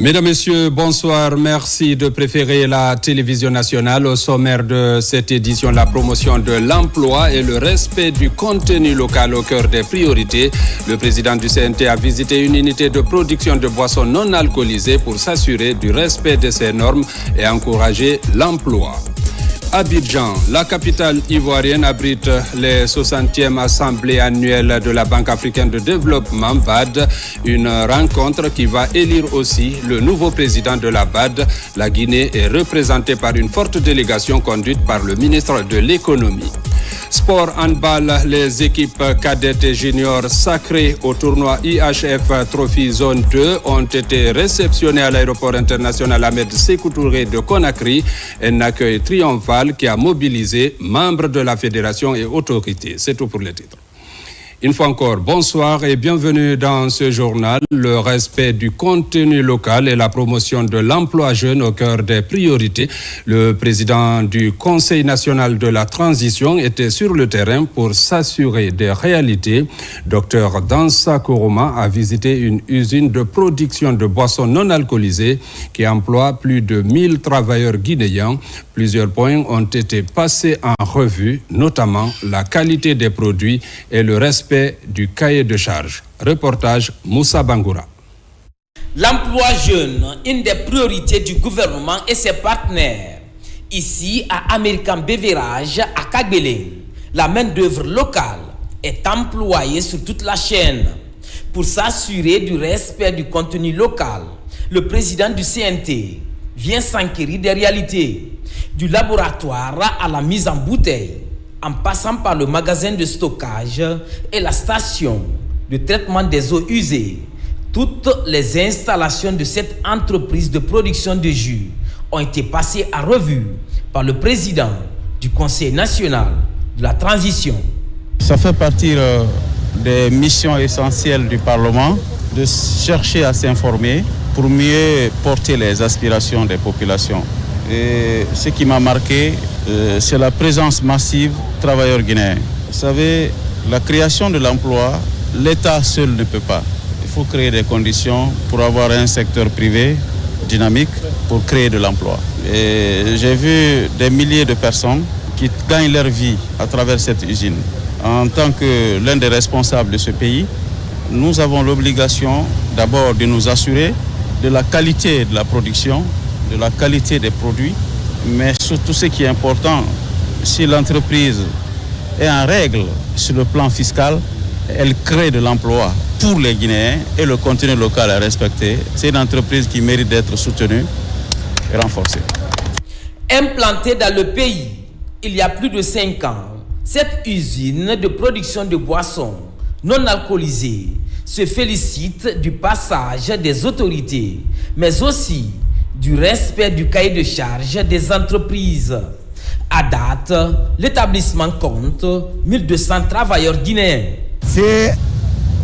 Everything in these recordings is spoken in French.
Mesdames, Messieurs, bonsoir. Merci de préférer la télévision nationale. Au sommaire de cette édition, la promotion de l'emploi et le respect du contenu local au cœur des priorités. Le président du CNT a visité une unité de production de boissons non alcoolisées pour s'assurer du respect de ces normes et encourager l'emploi. Abidjan, la capitale ivoirienne, abrite les 60e assemblées annuelles de la Banque africaine de développement, BAD, une rencontre qui va élire aussi le nouveau président de la BAD. La Guinée est représentée par une forte délégation conduite par le ministre de l'économie. Sport handball, les équipes cadettes et juniors sacrées au tournoi IHF Trophy Zone 2 ont été réceptionnées à l'aéroport international Ahmed Sékou Touré de Conakry. Un accueil triomphal qui a mobilisé membres de la fédération et autorités. C'est tout pour les titres. Une fois encore, bonsoir et bienvenue dans ce journal. Le respect du contenu local et la promotion de l'emploi jeune au cœur des priorités. Le président du Conseil national de la transition était sur le terrain pour s'assurer des réalités. Dr Dansa Koroma a visité une usine de production de boissons non alcoolisées qui emploie plus de 1000 travailleurs guinéens. Plusieurs points ont été passés en revue, notamment la qualité des produits et le respect du cahier de charge. Reportage Moussa Bangoura. L'emploi jeune, une des priorités du gouvernement et ses partenaires. Ici, à American Beverage, à Kagbele, la main-d'œuvre locale est employée sur toute la chaîne. Pour s'assurer du respect du contenu local, le président du CNT vient s'enquérir des réalités, du laboratoire à la mise en bouteille, en passant par le magasin de stockage et la station de traitement des eaux usées. Toutes les installations de cette entreprise de production de jus ont été passées à revue par le président du Conseil national de la transition. Ça fait partie des missions essentielles du Parlement de chercher à s'informer pour mieux porter les aspirations des populations. Et ce qui m'a marqué, c'est la présence massive de travailleurs guinéens. Vous savez, la création de l'emploi, l'État seul ne peut pas. Il faut créer des conditions pour avoir un secteur privé dynamique pour créer de l'emploi. Et j'ai vu des milliers de personnes qui gagnent leur vie à travers cette usine. En tant que l'un des responsables de ce pays, nous avons l'obligation d'abord de nous assurer de la qualité de la production, de la qualité des produits, mais surtout ce qui est important, si l'entreprise est en règle sur le plan fiscal, elle crée de l'emploi pour les Guinéens et le contenu local est respecté. C'est une entreprise qui mérite d'être soutenue et renforcée. Implantée dans le pays il y a plus de 5 ans, cette usine de production de boissons non alcoolisées se félicite du passage des autorités, mais aussi du respect du cahier de charge des entreprises. À date, l'établissement compte 1200 travailleurs guinéens. C'est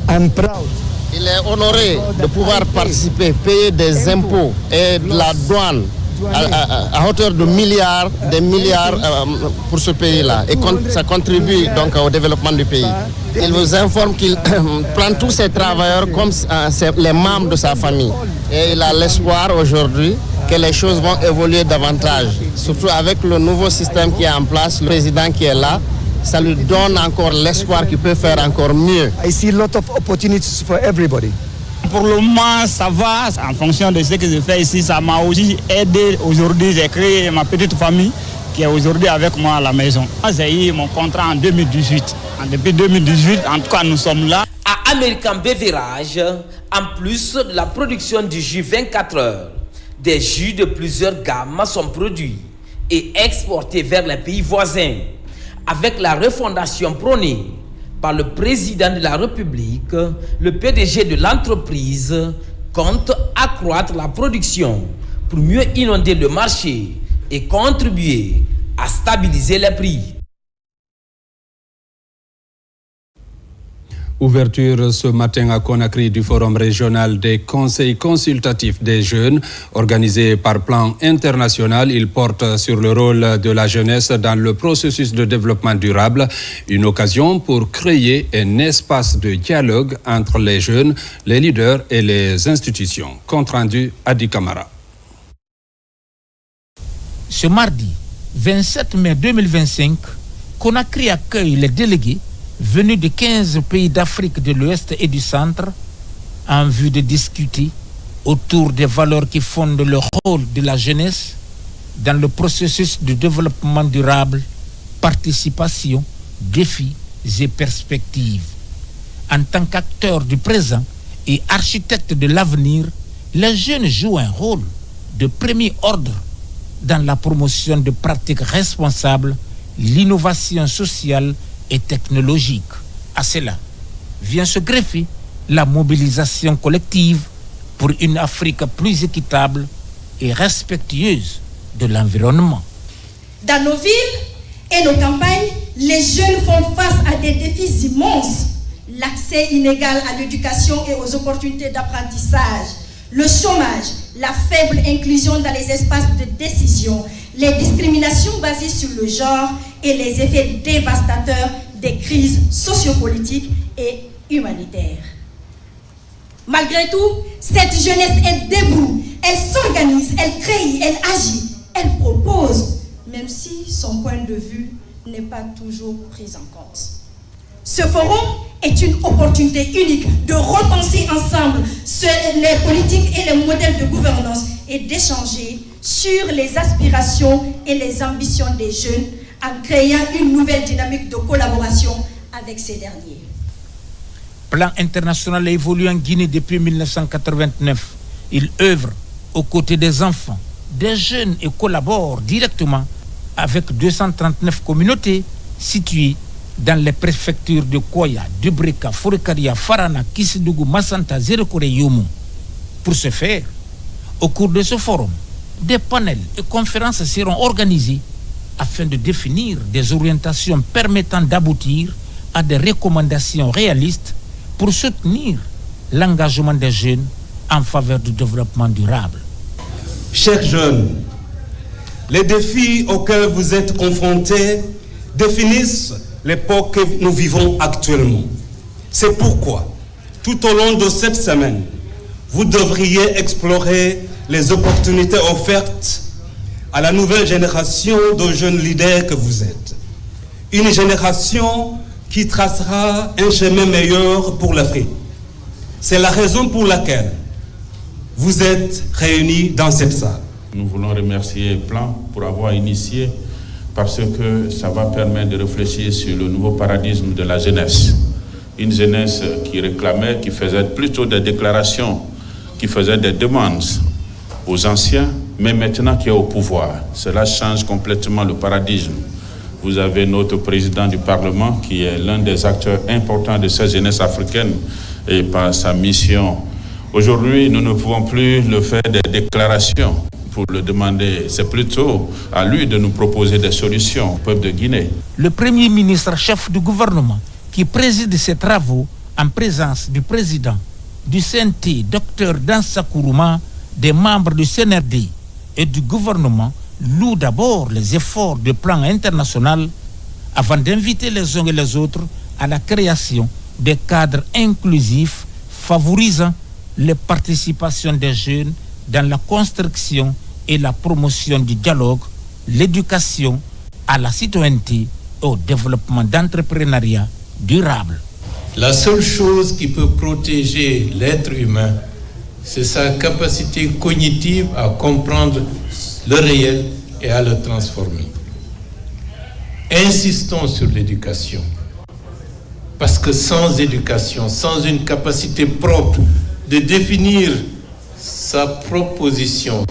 un proud. Il est honoré de pouvoir participer, payer des impôts et de la douane à hauteur de milliards, pour ce pays-là. Et ça contribue donc au développement du pays. Il vous informe qu'il prend tous ces travailleurs comme les membres de sa famille. Et il a l'espoir aujourd'hui que les choses vont évoluer davantage. Surtout avec le nouveau système qui est en place, le président qui est là, ça lui donne encore l'espoir qu'il peut faire encore mieux. I see a lot of opportunities for everybody. Pour le moment, ça va. En fonction de ce que je fais ici, ça m'a aussi aidé. Aujourd'hui, j'ai créé ma petite famille qui est aujourd'hui avec moi à la maison. J'ai eu mon contrat en 2018. Depuis 2018, en tout cas, nous sommes là. À American Beverage, en plus de la production du jus 24 heures, des jus de plusieurs gammes sont produits et exportés vers les pays voisins. Avec la refondation prônée par le président de la République, le PDG de l'entreprise compte accroître la production pour mieux inonder le marché et contribuer à stabiliser les prix. Ouverture ce matin à Conakry du Forum régional des conseils consultatifs des jeunes organisé par Plan International. Il porte sur le rôle de la jeunesse dans le processus de développement durable. Une occasion pour créer un espace de dialogue entre les jeunes, les leaders et les institutions. Compte rendu Adi Kamara. Ce mardi 27 mai 2025, Conakry accueille les délégués venus de 15 pays d'Afrique de l'Ouest et du Centre en vue de discuter autour des valeurs qui fondent le rôle de la jeunesse dans le processus de développement durable, participation, défis et perspectives. En tant qu'acteurs du présent et architectes de l'avenir, les jeunes jouent un rôle de premier ordre dans la promotion de pratiques responsables, l'innovation sociale et technologique. À cela vient se greffer la mobilisation collective pour une Afrique plus équitable et respectueuse de l'environnement. Dans nos villes et nos campagnes, les jeunes font face à des défis immenses. L'accès inégal à l'éducation et aux opportunités d'apprentissage, le chômage, la faible inclusion dans les espaces de décision, les discriminations basées sur le genre et les effets dévastateurs des crises sociopolitiques et humanitaires. Malgré tout, cette jeunesse est debout, elle s'organise, elle crée, elle agit, elle propose, même si son point de vue n'est pas toujours pris en compte. Ce forum est une opportunité unique de repenser ensemble les politiques et les modèles de gouvernance et d'échanger sur les aspirations et les ambitions des jeunes en créant une nouvelle dynamique de collaboration avec ces derniers. Plan International a évolué en Guinée depuis 1989. Il œuvre aux côtés des enfants, des jeunes et collabore directement avec 239 communautés situées dans les préfectures de Koya, Dubrika, Forekaria, Farana, Kissidougou, Massanta, Zérekore et Youmou. Pour ce faire, au cours de ce forum, des panels et conférences seront organisés afin de définir des orientations permettant d'aboutir à des recommandations réalistes pour soutenir l'engagement des jeunes en faveur du développement durable. Chers jeunes, les défis auxquels vous êtes confrontés définissent l'époque que nous vivons actuellement. C'est pourquoi, tout au long de cette semaine, vous devriez explorer les opportunités offertes à la nouvelle génération de jeunes leaders que vous êtes. Une génération qui tracera un chemin meilleur pour l'Afrique. C'est la raison pour laquelle vous êtes réunis dans cette salle. Nous voulons remercier Plan pour avoir initié, parce que ça va permettre de réfléchir sur le nouveau paradigme de la jeunesse. Une jeunesse qui réclamait, qui faisait plutôt des déclarations, qui faisait des demandes aux anciens, mais maintenant qui est au pouvoir. Cela change complètement le paradigme. Vous avez notre président du Parlement qui est l'un des acteurs importants de cette jeunesse africaine et par sa mission. Aujourd'hui, nous ne pouvons plus le faire des déclarations pour le demander. C'est plutôt à lui de nous proposer des solutions au peuple de Guinée. Le Premier ministre chef du gouvernement qui préside ces travaux en présence du président du CNT, Dr Dansa Kourouma, des membres du CNRD et du gouvernement loue d'abord les efforts du Plan International avant d'inviter les uns et les autres à la création des cadres inclusifs favorisant les participations des jeunes dans la construction et la promotion du dialogue, l'éducation à la citoyenneté et au développement d'entrepreneuriat durable. La seule chose qui peut protéger l'être humain, c'est sa capacité cognitive à comprendre le réel et à le transformer. Insistons sur l'éducation, parce que sans éducation, sans une capacité propre de définir sa proposition,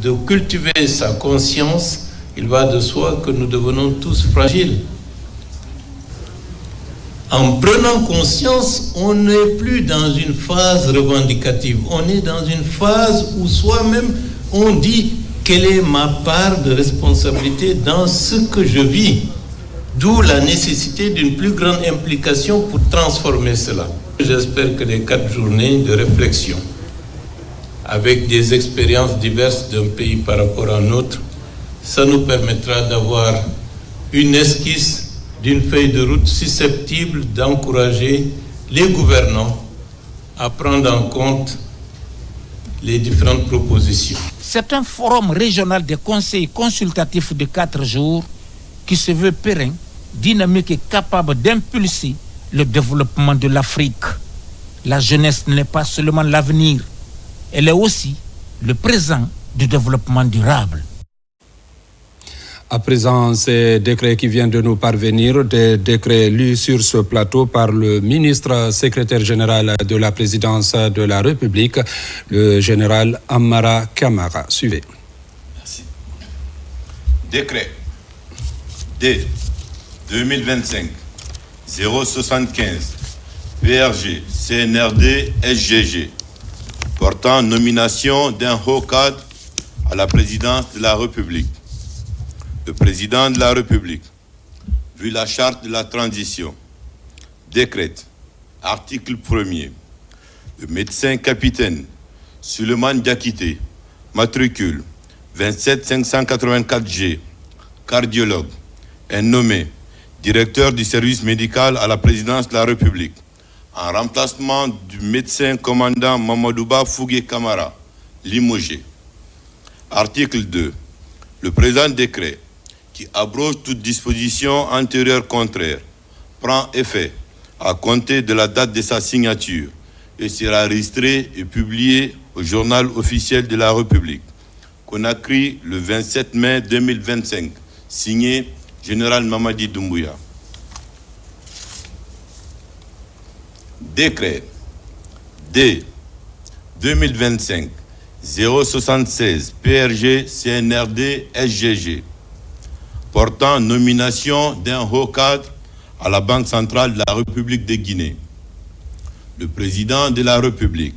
de cultiver sa conscience, il va de soi que nous devenons tous fragiles. En prenant conscience, on n'est plus dans une phase revendicative, on est dans une phase où soi-même on dit quelle est ma part de responsabilité dans ce que je vis. D'où la nécessité d'une plus grande implication pour transformer cela. J'espère que les 4 journées de réflexion, avec des expériences diverses d'un pays par rapport à un autre, ça nous permettra d'avoir une esquisse d'une feuille de route susceptible d'encourager les gouvernants à prendre en compte les différentes propositions. C'est un forum régional des conseils consultatifs de 4 jours qui se veut pérenne, dynamique et capable d'impulser le développement de l'Afrique. La jeunesse n'est pas seulement l'avenir, elle est aussi le présent du développement durable. À présent, ces décrets qui viennent de nous parvenir, des décrets lus sur ce plateau par le ministre secrétaire général de la présidence de la République, le général Amara Kamara. Suivez. Merci. Décret D 2025 075 PRG CNRD SGG portant nomination d'un haut cadre à la présidence de la République. Le président de la République, vu la charte de la transition, décrète, article 1er, le médecin capitaine Suleiman Diakité, matricule 27584G, cardiologue, est nommé directeur du service médical à la présidence de la République, en remplacement du médecin commandant Mamadouba Fougué Kamara, limogé. Article 2. Le présent décret, qui abroge toute disposition antérieure contraire, prend effet à compter de la date de sa signature et sera registré et publié au journal officiel de la République. Conakry, le 27 mai 2025. Signé Général Mamadi Doumbouya. Décret D 2025 076 PRG CNRD SGG portant nomination d'un haut cadre à la Banque centrale de la République de Guinée. Le président de la République,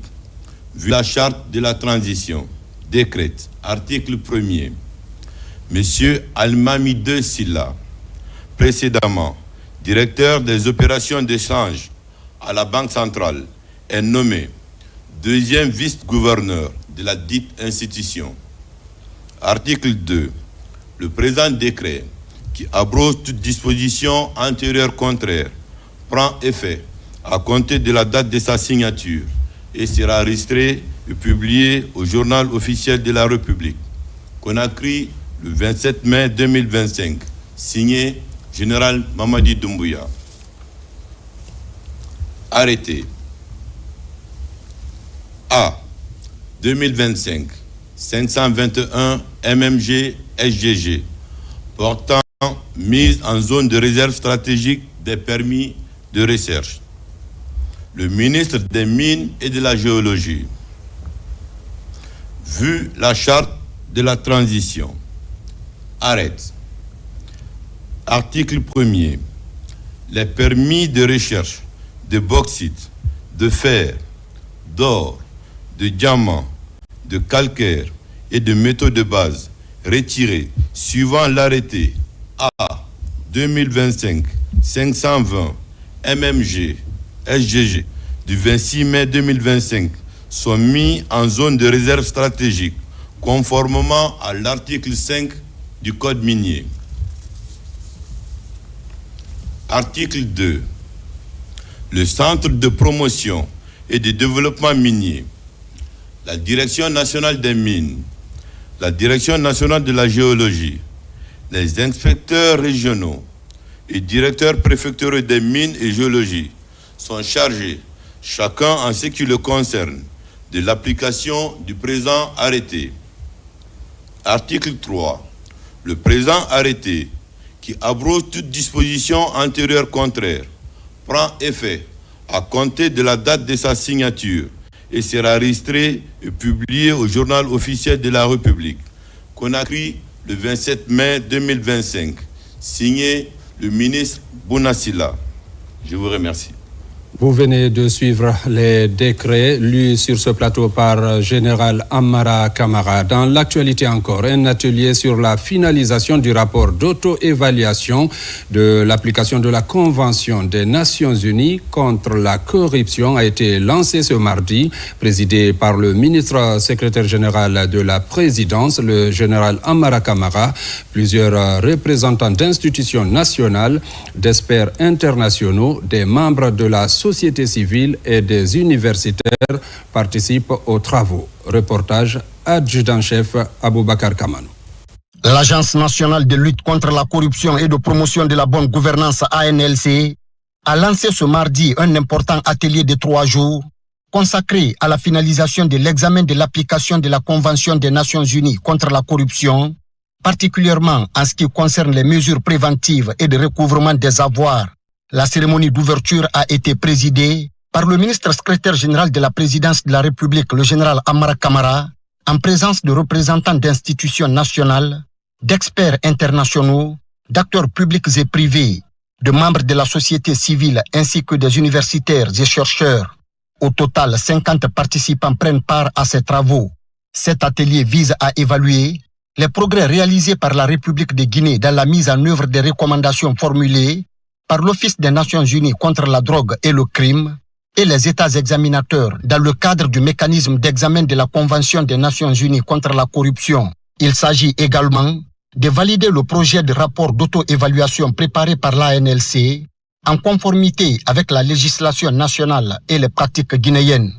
vu la charte de la transition, décrète, article 1er, M. Almamidou Silla, précédemment directeur des opérations d'échange à la Banque centrale, est nommé deuxième vice-gouverneur de la dite institution. Article 2. Le présent décret, qui abroge toute disposition antérieure contraire, prend effet à compter de la date de sa signature et sera registré et publié au journal officiel de la République. Conakry, le 27 mai 2025. Signé Général Mamadi Doumbouya. Arrêté. A. 2025. 521 MMG SGG portant mise en zone de réserve stratégique des permis de recherche. Le ministre des Mines et de la Géologie, vu la charte de la transition, arrête. Article 1er. Les permis de recherche de bauxite, de fer, d'or, de diamant, de calcaire et de métaux de base retirés suivant l'arrêté A 2025-520 MMG SGG du 26 mai 2025 sont mis en zone de réserve stratégique conformément à l'article 5 du Code minier. Article 2. Le Centre de promotion et de développement minier, la Direction nationale des mines, la Direction nationale de la géologie, les inspecteurs régionaux et directeurs préfectoraux des mines et géologie sont chargés, chacun en ce qui le concerne, de l'application du présent arrêté. Article 3. Le présent arrêté, qui abroge toute disposition antérieure contraire, prend effet à compter de la date de sa signature et sera enregistré et publié au journal officiel de la République. Conakry, le 27 mai 2025. Signé le ministre Bounasila. Je vous remercie. Vous venez de suivre les décrets lus sur ce plateau par Général Amara Kamara. Dans l'actualité encore, un atelier sur la finalisation du rapport d'auto-évaluation de l'application de la Convention des Nations Unies contre la corruption a été lancé ce mardi, présidé par le ministre secrétaire général de la présidence, le Général Amara Kamara. Plusieurs représentants d'institutions nationales, d'experts internationaux, des membres de la société civile et des universitaires participent aux travaux. Reportage adjudant-chef Aboubakar Kamanou. L'Agence nationale de lutte contre la corruption et de promotion de la bonne gouvernance ANLC a lancé ce mardi un important atelier de 3 jours consacré à la finalisation de l'examen de l'application de la Convention des Nations Unies contre la corruption, particulièrement en ce qui concerne les mesures préventives et de recouvrement des avoirs. La cérémonie d'ouverture a été présidée par le ministre secrétaire général de la présidence de la République, le général Amara Kamara, en présence de représentants d'institutions nationales, d'experts internationaux, d'acteurs publics et privés, de membres de la société civile ainsi que des universitaires et chercheurs. Au total, 50 participants prennent part à ces travaux. Cet atelier vise à évaluer les progrès réalisés par la République de Guinée dans la mise en œuvre des recommandations formulées par l'Office des Nations Unies contre la drogue et le crime et les États examinateurs dans le cadre du mécanisme d'examen de la Convention des Nations Unies contre la corruption. Il s'agit également de valider le projet de rapport d'auto-évaluation préparé par l'ANLC en conformité avec la législation nationale et les pratiques guinéennes.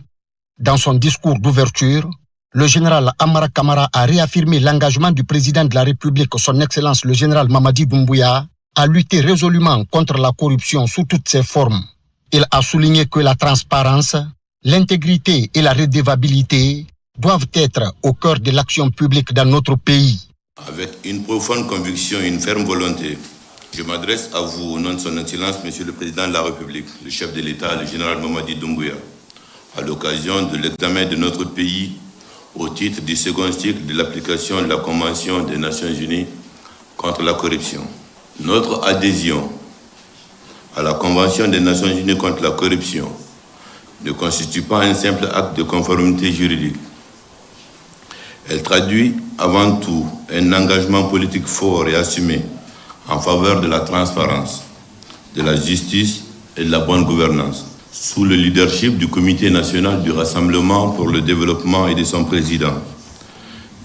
Dans son discours d'ouverture, le général Amara Kamara a réaffirmé l'engagement du président de la République, son Excellence le général Mamadi Doumbouya, à lutter résolument contre la corruption sous toutes ses formes. Il a souligné que la transparence, l'intégrité et la redevabilité doivent être au cœur de l'action publique dans notre pays. Avec une profonde conviction et une ferme volonté, je m'adresse à vous au nom de son Excellence, Monsieur le Président de la République, le chef de l'État, le général Mamadi Doumbouya, à l'occasion de l'examen de notre pays au titre du second cycle de l'application de la Convention des Nations Unies contre la corruption. Notre adhésion à la Convention des Nations Unies contre la corruption ne constitue pas un simple acte de conformité juridique. Elle traduit avant tout un engagement politique fort et assumé en faveur de la transparence, de la justice et de la bonne gouvernance. Sous le leadership du Comité national du Rassemblement pour le développement et de son président,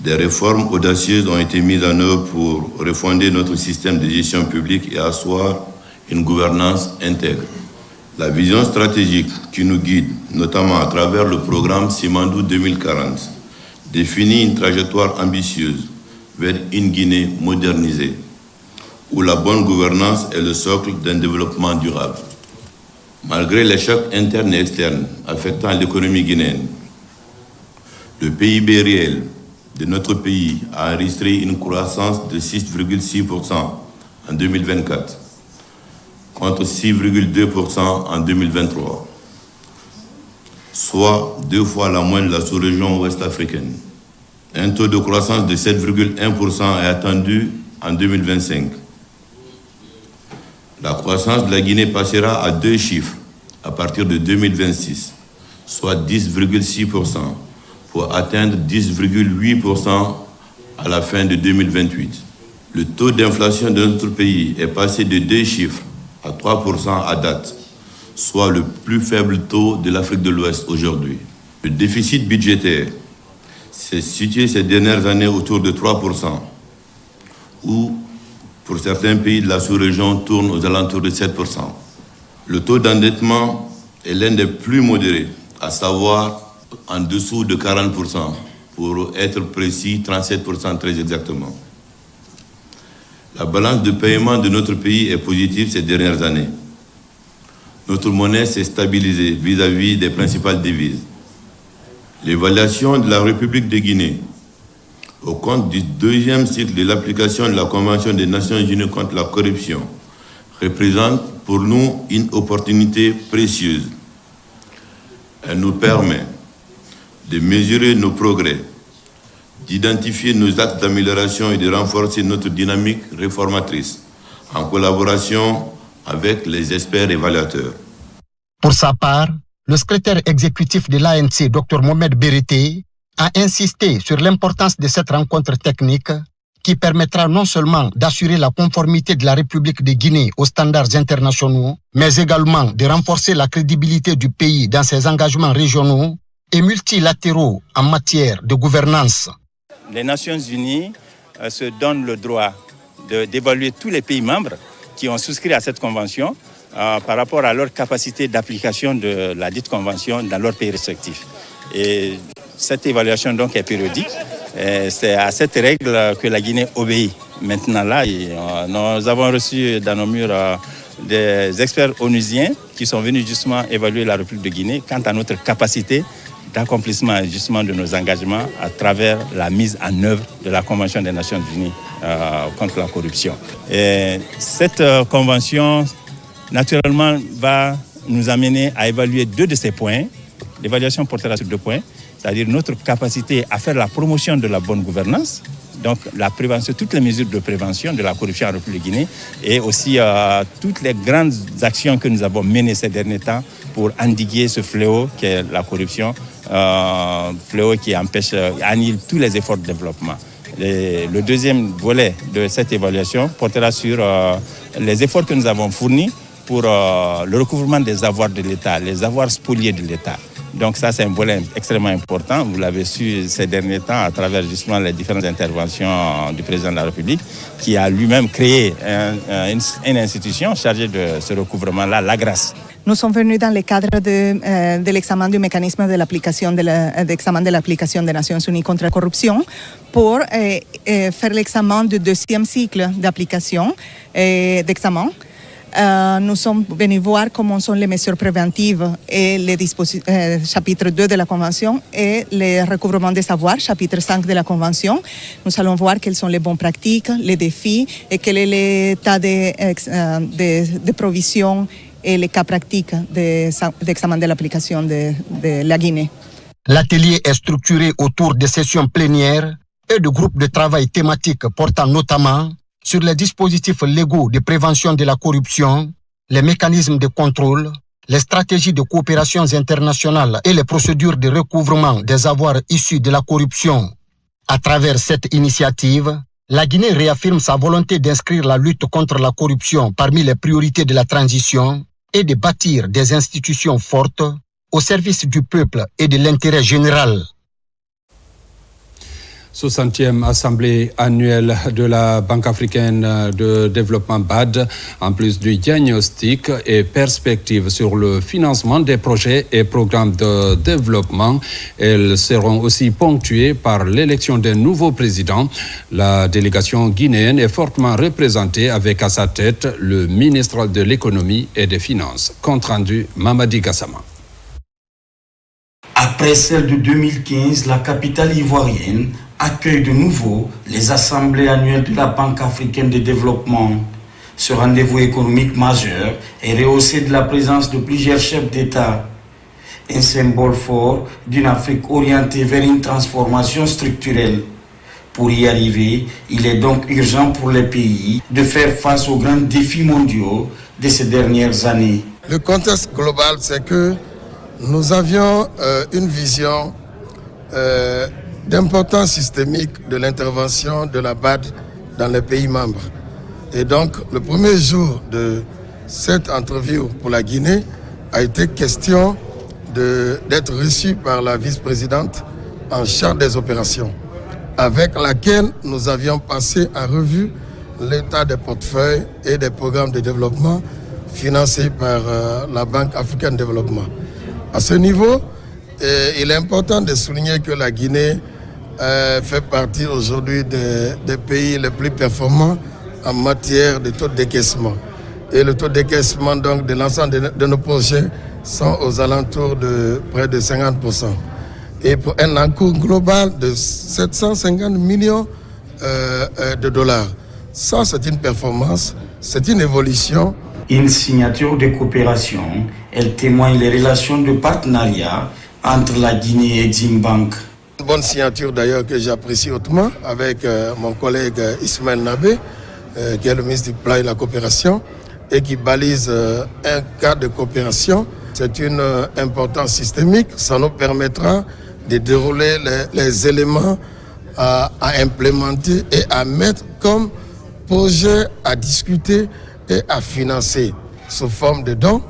des réformes audacieuses ont été mises en œuvre pour refonder notre système de gestion publique et asseoir une gouvernance intègre. La vision stratégique qui nous guide, notamment à travers le programme Simandou 2040, définit une trajectoire ambitieuse vers une Guinée modernisée, où la bonne gouvernance est le socle d'un développement durable. Malgré les chocs internes et externes affectant l'économie guinéenne, le PIB réel de notre pays a enregistré une croissance de 6,6% en 2024, contre 6,2% en 2023, soit 2 fois la moyenne de la sous-région ouest africaine. Un taux de croissance de 7,1% est attendu en 2025. La croissance de la Guinée passera à 2 chiffres à partir de 2026, soit 10,6%, pour atteindre 10,8% à la fin de 2028. Le taux d'inflation de notre pays est passé de 2 chiffres à 3% à date, soit le plus faible taux de l'Afrique de l'Ouest aujourd'hui. Le déficit budgétaire s'est situé ces dernières années autour de 3%, ou pour certains pays de la sous-région tourne aux alentours de 7%. Le taux d'endettement est l'un des plus modérés, à savoir en dessous de 40%, pour être précis, 37% très exactement. La balance de paiement de notre pays est positive ces dernières années. Notre monnaie s'est stabilisée vis-à-vis des principales devises. L'évaluation de la République de Guinée au compte du 2e cycle de l'application de la Convention des Nations Unies contre la corruption représente pour nous une opportunité précieuse. Elle nous permet de mesurer nos progrès, d'identifier nos actes d'amélioration et de renforcer notre dynamique réformatrice en collaboration avec les experts évaluateurs. Pour sa part, le secrétaire exécutif de l'ANC, Dr Mohamed Berete, a insisté sur l'importance de cette rencontre technique qui permettra non seulement d'assurer la conformité de la République de Guinée aux standards internationaux, mais également de renforcer la crédibilité du pays dans ses engagements régionaux et multilatéraux en matière de gouvernance. Les Nations Unies se donnent le droit d'évaluer tous les pays membres qui ont souscrit à cette convention par rapport à leur capacité d'application de la dite convention dans leur pays respectif. Et cette évaluation donc est périodique. C'est à cette règle que la Guinée obéit. Maintenant là, nous avons reçu dans nos murs des experts onusiens qui sont venus justement évaluer la République de Guinée quant à notre capacité d'accomplissement justement de nos engagements à travers la mise en œuvre de la Convention des Nations Unies contre la corruption. Et cette convention, naturellement, va nous amener à évaluer 2 de ces points. L'évaluation portera sur 2 points, c'est-à-dire notre capacité à faire la promotion de la bonne gouvernance, donc la prévention, toutes les mesures de prévention de la corruption en République de Guinée et aussi toutes les grandes actions que nous avons menées ces derniers temps pour endiguer ce fléau qui est la corruption, fléau qui annule tous les efforts de développement. Le deuxième volet de cette évaluation portera sur les efforts que nous avons fournis pour le recouvrement des avoirs de l'État, les avoirs spoliés de l'État. Donc ça, c'est un volet extrêmement important. Vous l'avez su ces derniers temps à travers justement les différentes interventions du président de la République qui a lui-même créé une institution chargée de ce recouvrement-là, l'AGRAS. Nous sommes venus dans le cadre de l'examen du mécanisme de l'application d'examen de l'application des Nations Unies contre la corruption pour faire l'examen du 2e cycle d'application d'examen. Nous sommes venus voir comment sont les mesures préventives et les chapitre 2 de la Convention et le recouvrement des savoirs, chapitre 5 de la Convention. Nous allons voir quelles sont les bonnes pratiques, les défis et quel est l'état de provision et les cas pratiques d'examen de l'application de la Guinée. L'atelier est structuré autour de sessions plénières et de groupes de travail thématiques portant notamment sur les dispositifs légaux de prévention de la corruption, les mécanismes de contrôle, les stratégies de coopération internationales et les procédures de recouvrement des avoirs issus de la corruption. À travers cette initiative, la Guinée réaffirme sa volonté d'inscrire la lutte contre la corruption parmi les priorités de la transition et de bâtir des institutions fortes au service du peuple et de l'intérêt général. 60e assemblée annuelle de la Banque africaine de développement BAD, en plus du diagnostic et perspectives sur le financement des projets et programmes de développement. Elles seront aussi ponctuées par l'élection d'un nouveau président. La délégation guinéenne est fortement représentée avec à sa tête le ministre de l'économie et des finances. Compte rendu Mamadi Gassama. Après celle de 2015, la capitale ivoirienne accueille de nouveau les assemblées annuelles de la Banque africaine de développement. Ce rendez-vous économique majeur est rehaussé de la présence de plusieurs chefs d'État. Un symbole fort d'une Afrique orientée vers une transformation structurelle. Pour y arriver, il est donc urgent pour les pays de faire face aux grands défis mondiaux de ces dernières années. Le contexte global, c'est que nous avions une vision d'importance systémique de l'intervention de la BAD dans les pays membres. Et donc, le premier jour de cette interview pour la Guinée a été question d'être reçu par la vice-présidente en charge des opérations, avec laquelle nous avions passé en revue l'état des portefeuilles et des programmes de développement financés par la Banque africaine de développement. À ce niveau, il est important de souligner que la Guinée fait partie aujourd'hui des pays les plus performants en matière de taux de décaissement. Et le taux de décaissement donc, de l'ensemble de nos projets sont aux alentours de près de 50%. Et pour un encours global de 750 millions de dollars. Ça, c'est une performance, c'est une évolution. Une signature de coopération, elle témoigne les relations de partenariat entre la Guinée et Eximbank. Une bonne signature d'ailleurs que j'apprécie hautement avec mon collègue Ismaël Nabé, qui est le ministre du Plan et de la Coopération, et qui balise un cadre de coopération. c'est une importance systémique. Ça nous permettra de dérouler les éléments à implémenter et à mettre comme projet à discuter et à financer sous forme de dons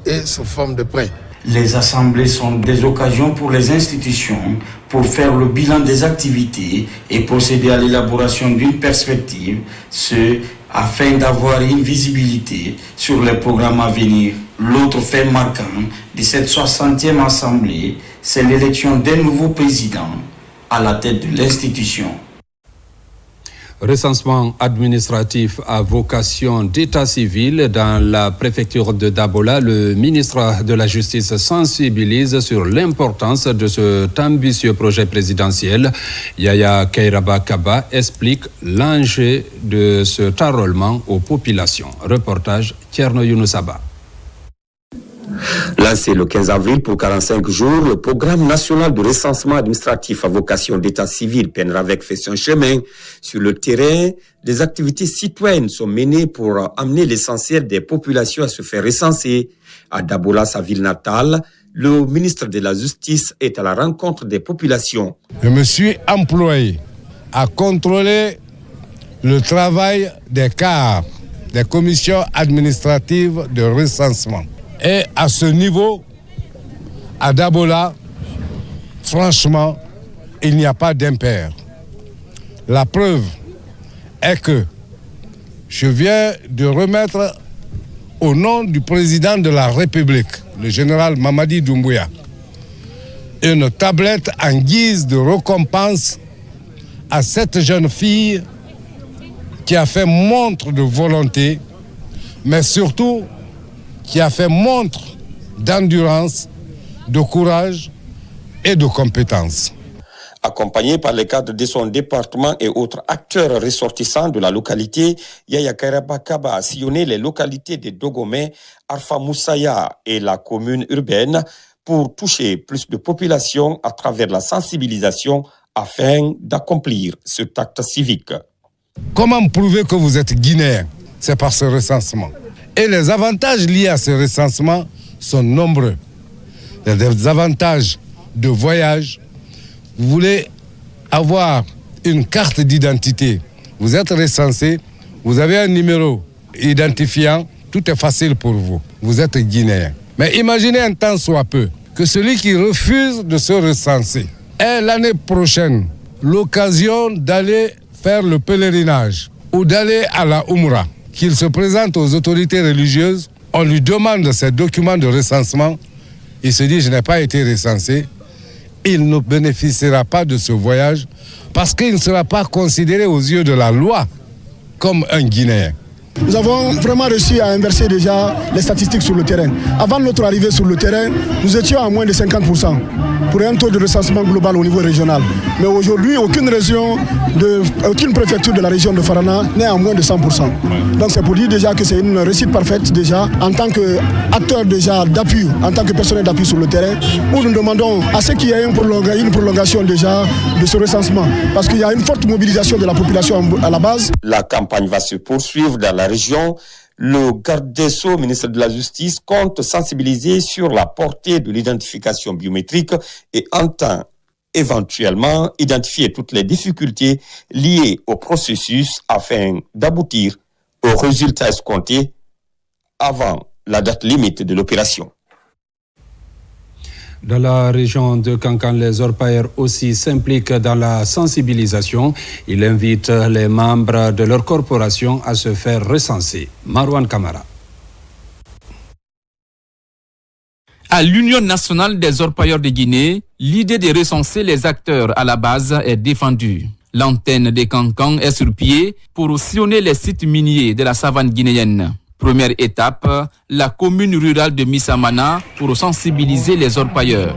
et sous forme de prêts. Les assemblées sont des occasions pour les institutions pour faire le bilan des activités et procéder à l'élaboration d'une perspective, ce afin d'avoir une visibilité sur les programmes à venir. L'autre fait marquant de cette 60e assemblée, c'est l'élection d'un nouveau président à la tête de l'institution. Recensement administratif à vocation d'état civil dans la préfecture de Dabola. Le ministre de la Justice sensibilise sur l'importance de cet ambitieux projet présidentiel. Yaya Kairaba Kaba explique l'enjeu de cet enrôlement aux populations. Reportage Tierno Younoussaba. Lancé le 15 avril pour 45 jours, le programme national de recensement administratif à vocation d'état civil PENRAVEC fait son chemin. Sur le terrain, des activités citoyennes sont menées pour amener l'essentiel des populations à se faire recenser. À Dabola, sa ville natale, le ministre de la Justice est à la rencontre des populations. Je me suis employé à contrôler le travail des CAR, des commissions administratives de recensement. Et à ce niveau, à Dabola, franchement, il n'y a pas d'impair. La preuve est que je viens de remettre au nom du président de la République, le général Mamadi Doumbouya, une tablette en guise de récompense à cette jeune fille qui a fait montre de volonté, mais surtout qui a fait montre d'endurance, de courage et de compétence. Accompagné par les cadres de son département et autres acteurs ressortissants de la localité, Yaya Kairaba Kaba a sillonné les localités de Dogomé, Arfa Moussaya et la commune urbaine pour toucher plus de population à travers la sensibilisation afin d'accomplir cet acte civique. Comment prouver que vous êtes guinéen? C'est par ce recensement. Et les avantages liés à ce recensement sont nombreux. Il y a des avantages de voyage. Vous voulez avoir une carte d'identité. Vous êtes recensé, vous avez un numéro identifiant, tout est facile pour vous. Vous êtes guinéen. Mais imaginez un temps soit peu que celui qui refuse de se recenser ait l'année prochaine l'occasion d'aller faire le pèlerinage ou d'aller à la Oumra, qu'il se présente aux autorités religieuses, on lui demande ses documents de recensement, il se dit « je n'ai pas été recensé », il ne bénéficiera pas de ce voyage parce qu'il ne sera pas considéré aux yeux de la loi comme un Guinéen. Nous avons vraiment réussi à inverser déjà les statistiques sur le terrain. Avant notre arrivée sur le terrain, nous étions à moins de 50% pour un taux de recensement global au niveau régional. Mais aujourd'hui, aucune préfecture de la région de Farana n'est à moins de 100%. Donc c'est pour dire déjà que c'est une réussite parfaite déjà en tant qu'acteur déjà d'appui, en tant que personnel d'appui sur le terrain, où nous demandons à ce qu'il y ait une prolongation déjà de ce recensement. Parce qu'il y a une forte mobilisation de la population à la base. La campagne va se poursuivre dans la région. Le garde des Sceaux, ministre de la Justice, compte sensibiliser sur la portée de l'identification biométrique et entend éventuellement identifier toutes les difficultés liées au processus afin d'aboutir aux résultats escomptés avant la date limite de l'opération. Dans la région de Kankan, les orpailleurs aussi s'impliquent dans la sensibilisation. Ils invitent les membres de leur corporation à se faire recenser. Marwan Kamara. À l'Union nationale des orpailleurs de Guinée, l'idée de recenser les acteurs à la base est défendue. L'antenne de Kankan est sur pied pour sillonner les sites miniers de la savane guinéenne. Première étape, la commune rurale de Missamana pour sensibiliser les orpailleurs.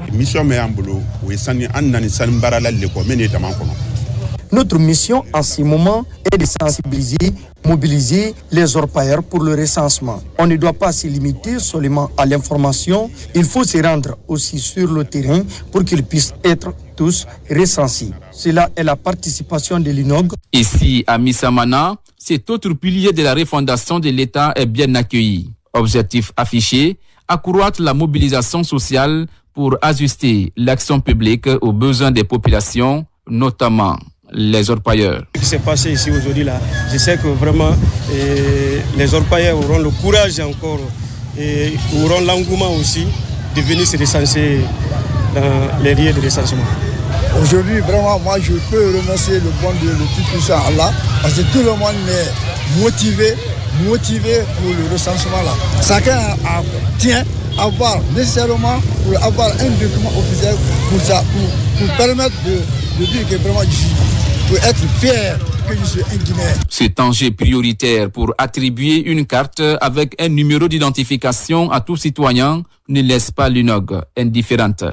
Notre mission en ce moment est de sensibiliser, mobiliser les orpailleurs pour le recensement. On ne doit pas se limiter seulement à l'information, il faut se rendre aussi sur le terrain pour qu'ils puissent être tous recensés. Cela est la participation de l'INOG. Ici, à Missamana, cet autre pilier de la refondation de l'État est bien accueilli. Objectif affiché, accroître la mobilisation sociale pour ajuster l'action publique aux besoins des populations, notamment les orpailleurs. Ce qui s'est passé ici aujourd'hui, là, je sais que vraiment les orpailleurs auront le courage encore et auront l'engouement aussi de venir se recenser dans les lieux de recensement. Aujourd'hui, vraiment, moi, je peux remercier le bon Dieu, le Tout-Puissant Allah, parce que tout le monde est motivé pour le recensement là. Chacun tient à avoir nécessairement pour avoir un document officiel pour permettre de dire que vraiment je suis, pour être fier que je suis un Guinéen. C'est enjeu prioritaire pour attribuer une carte avec un numéro d'identification à tout citoyen ne laisse pas l'UNOG indifférente.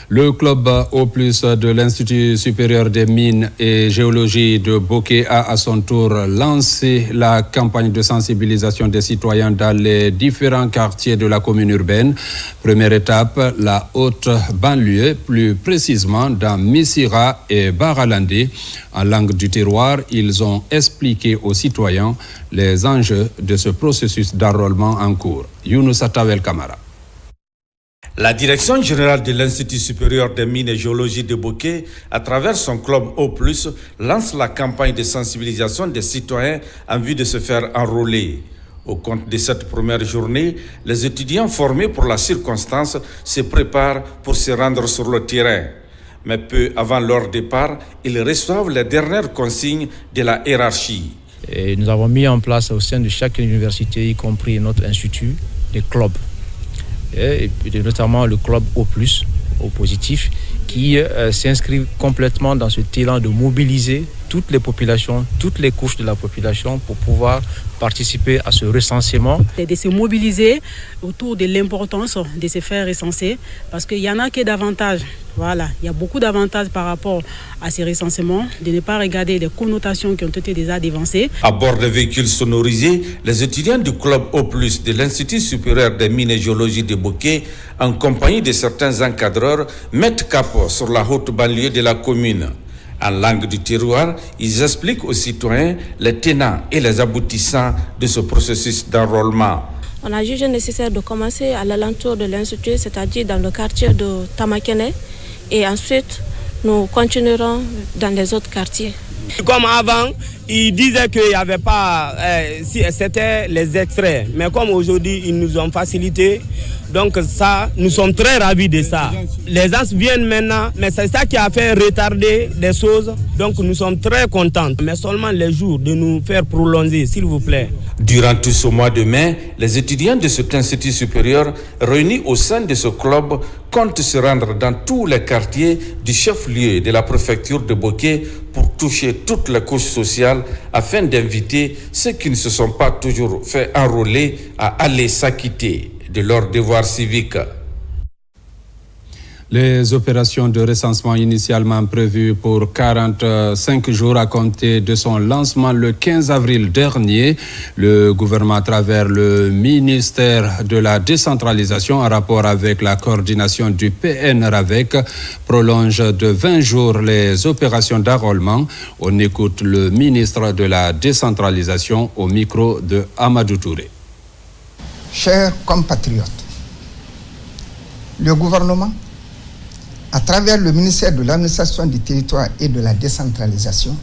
Le club O+ de l'Institut supérieur des mines et géologie de Bokeh a à son tour lancé la campagne de sensibilisation des citoyens dans les différents quartiers de la commune urbaine. Première étape, la haute banlieue, plus précisément dans Missira et Baralandi. En langue du terroir, ils ont expliqué aux citoyens les enjeux de ce processus d'enrôlement en cours. Younous Atawel Kamara. La direction générale de l'Institut supérieur des mines et géologie de Bokeh, à travers son club O+, lance la campagne de sensibilisation des citoyens en vue de se faire enrôler. Au compte de cette première journée, les étudiants formés pour la circonstance se préparent pour se rendre sur le terrain. Mais peu avant leur départ, ils reçoivent les dernières consignes de la hiérarchie. Et nous avons mis en place au sein de chaque université, y compris notre institut, des clubs. Et notamment le club O+, au positif, qui s'inscrit complètement dans ce élan de mobiliser toutes les populations, toutes les couches de la population pour pouvoir participer à ce recensement. Et de se mobiliser autour de l'importance de se faire recenser, parce qu'il y en a que davantage. Voilà, il y a beaucoup d'avantages par rapport à ces recensements, de ne pas regarder les connotations qui ont été déjà dévancées. À bord des véhicules sonorisés, les étudiants du club O+, de l'Institut supérieur des mines et géologie de Bokeh, en compagnie de certains encadreurs, mettent cap sur la haute banlieue de la commune. En langue du terroir, ils expliquent aux citoyens les tenants et les aboutissants de ce processus d'enrôlement. On a jugé nécessaire de commencer à l'alentour de l'Institut, c'est-à-dire dans le quartier de Tamakene, et ensuite nous continuerons dans les autres quartiers. Comme avant, ils disaient qu'il n'y avait pas, c'était les extraits, mais comme aujourd'hui ils nous ont facilité, donc ça, nous sommes très ravis de ça. Les gens viennent maintenant, mais c'est ça qui a fait retarder des choses, donc nous sommes très contents. Mais seulement les jours de nous faire prolonger, s'il vous plaît. Durant tout ce mois de mai, les étudiants de cet institut supérieur réunis au sein de ce club comptent se rendre dans tous les quartiers du chef-lieu de la préfecture de Bokeh pour toucher toutes les couches sociales afin d'inviter ceux qui ne se sont pas toujours fait enrôler à aller s'acquitter de leur devoir civique. Les opérations de recensement initialement prévues pour 45 jours à compter de son lancement le 15 avril dernier, le gouvernement à travers le ministère de la décentralisation en rapport avec la coordination du PNRAVEC prolonge de 20 jours les opérations d'enrôlement. On écoute le ministre de la décentralisation au micro de Amadou Touré. Chers compatriotes, le gouvernement, à travers le ministère de l'administration du territoire et de la décentralisation,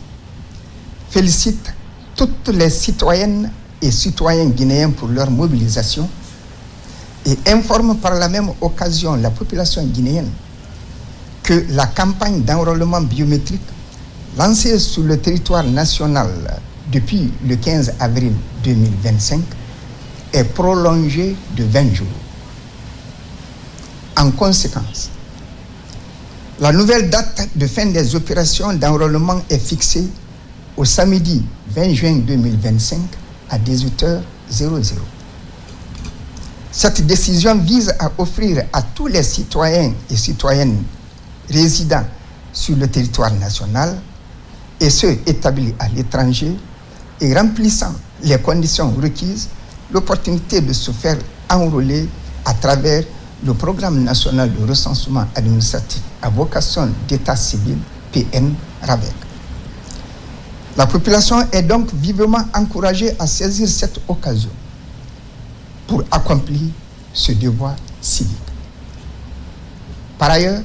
félicite toutes les citoyennes et citoyens guinéens pour leur mobilisation et informe par la même occasion la population guinéenne que la campagne d'enrôlement biométrique lancée sur le territoire national depuis le 15 avril 2025 est prolongée de 20 jours. En conséquence, la nouvelle date de fin des opérations d'enrôlement est fixée au samedi 20 juin 2025 à 18h00. Cette décision vise à offrir à tous les citoyens et citoyennes résidant sur le territoire national et ceux établis à l'étranger et remplissant les conditions requises l'opportunité de se faire enrôler à travers le Programme national de recensement administratif à vocation d'état civil PNRAVEC. La population est donc vivement encouragée à saisir cette occasion pour accomplir ce devoir civique. Par ailleurs,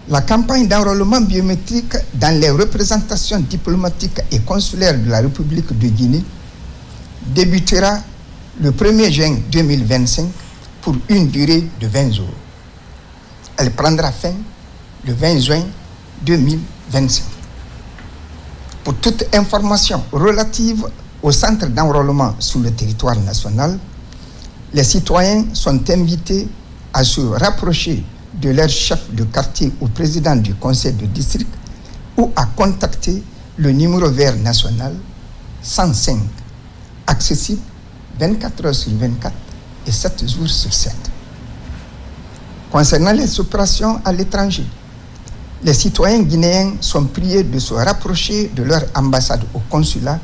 la campagne d'enrôlement biométrique dans les représentations diplomatiques et consulaires de la République de Guinée débutera le 1er juin 2025 pour une durée de 20 jours. Elle prendra fin le 20 juin 2025. Pour toute information relative au centre d'enrôlement sur le territoire national, les citoyens sont invités à se rapprocher de leur chef de quartier ou président du conseil de district ou à contacter le numéro vert national 105, accessible 24 heures sur 24 et 7 jours sur 7. Concernant les opérations à l'étranger, les citoyens guinéens sont priés de se rapprocher de leur ambassade au consulat